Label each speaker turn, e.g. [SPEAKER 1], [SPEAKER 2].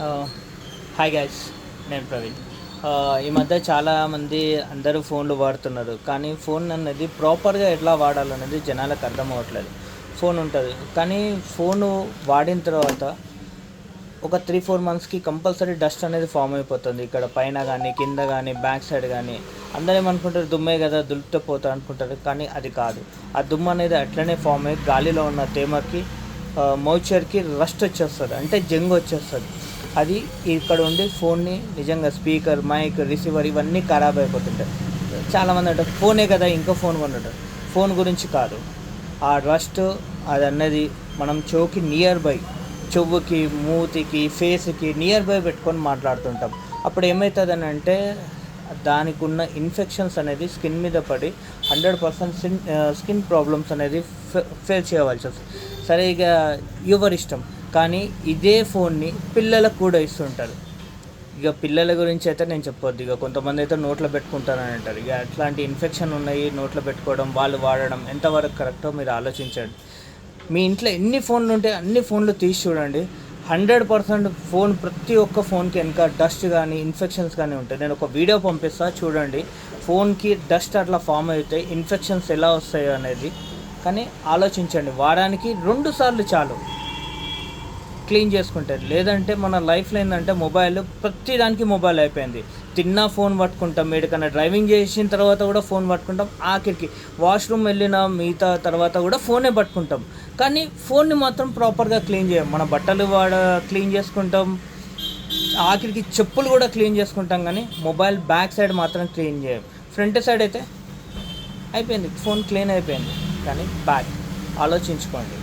[SPEAKER 1] Hi guys, నేను ప్రవీణ్. ఈ మధ్య చాలామంది అందరూ ఫోన్లు వాడుతున్నారు, కానీ ఫోన్ అనేది ప్రాపర్గా ఎట్లా వాడాలనేది జనాలకు అర్థం అవ్వట్లేదు. ఫోన్ ఉంటుంది, కానీ ఫోను వాడిన తర్వాత ఒక 3-4 మంత్స్కి కంపల్సరీ డస్ట్ అనేది ఫామ్ అయిపోతుంది. ఇక్కడ పైన కానీ కింద కానీ బ్యాక్ సైడ్ కానీ అందరూ ఏమనుకుంటారు, దుమ్మే కదా దులిపితే పోతా అనుకుంటారు, కానీ అది కాదు. ఆ దుమ్ము అనేది అట్లనే ఫామ్ అయ్యి గాలిలో ఉన్న తేమకి మౌచర్కి రస్ట్ వచ్చేస్తుంది, అంటే జంగ్ వచ్చేస్తుంది. అది ఇక్కడ ఉండి ఫోన్ని నిజంగా స్పీకర్, మైక్, రిసీవర్ ఇవన్నీ ఖరాబ్ అయిపోతుంటాయి. చాలామంది అంటారు ఫోనే కదా ఇంకో ఫోన్ కొనుంటారు. ఫోన్ గురించి కాదు, ఆ రస్ట్ అది అన్నది మనం చెవుకి నియర్ బై, చెవుకి, మూతికి, ఫేస్కి నియర్ బై పెట్టుకొని మాట్లాడుతుంటాం. అప్పుడు ఏమవుతుందని అంటే దానికి ఉన్న ఇన్ఫెక్షన్స్ అనేది స్కిన్ మీద పడి 100% స్కిన్ ప్రాబ్లమ్స్ అనేది ఫేస్ చేయవలసి వస్తుంది. సరే, ఇక ఎవరిష్టం. కానీ ఇదే ఫోన్ని పిల్లలకు కూడా ఇస్తుంటారు. ఇక పిల్లల గురించి అయితే నేను చెప్పొద్దు. ఇక కొంతమంది అయితే నోట్లో పెట్టుకుంటారని అంటారు. ఇక అట్లాంటి ఇన్ఫెక్షన్ ఉన్నాయి, నోట్లో పెట్టుకోవడం, వాళ్ళు వాడడం ఎంతవరకు కరెక్టో మీరు ఆలోచించండి. మీ ఇంట్లో ఎన్ని ఫోన్లు ఉంటే అన్ని ఫోన్లు తీసి చూడండి. 100% ఫోన్, ప్రతి ఒక్క ఫోన్కి వెనక డస్ట్ కానీ ఇన్ఫెక్షన్స్ కానీ ఉంటాయి. నేను ఒక వీడియో పంపిస్తా, చూడండి. ఫోన్కి డస్ట్ అట్లా ఫామ్ అవుతాయి, ఇన్ఫెక్షన్స్ ఎలా వస్తాయో అనేది. కానీ ఆలోచించండి, వారానికి 2 సార్లు చాలు క్లీన్ చేసుకుంటారు. లేదంటే మన లైఫ్లో ఏంటంటే మొబైల్, ప్రతి దానికి మొబైల్ అయిపోయింది. తిన్నా ఫోన్ పట్టుకుంటాం, ఎక్కడికన్నా డ్రైవింగ్ చేసిన తర్వాత కూడా ఫోన్ పట్టుకుంటాం, ఆఖరికి వాష్రూమ్ వెళ్ళిన మిగతా తర్వాత కూడా ఫోనే పట్టుకుంటాం. కానీ ఫోన్ని మాత్రం ప్రాపర్గా క్లీన్ చేయం. మన బట్టలు క్లీన్ చేసుకుంటాం, ఆఖరికి చెప్పులు కూడా క్లీన్ చేసుకుంటాం, కానీ మొబైల్ బ్యాక్ సైడ్ మాత్రం క్లీన్ చేయం. ఫ్రంట్ సైడ్ అయితే అయిపోయింది, ఫోన్ క్లీన్ అయిపోయింది, కానీ బ్యాక్ ఆలోచించుకోండి.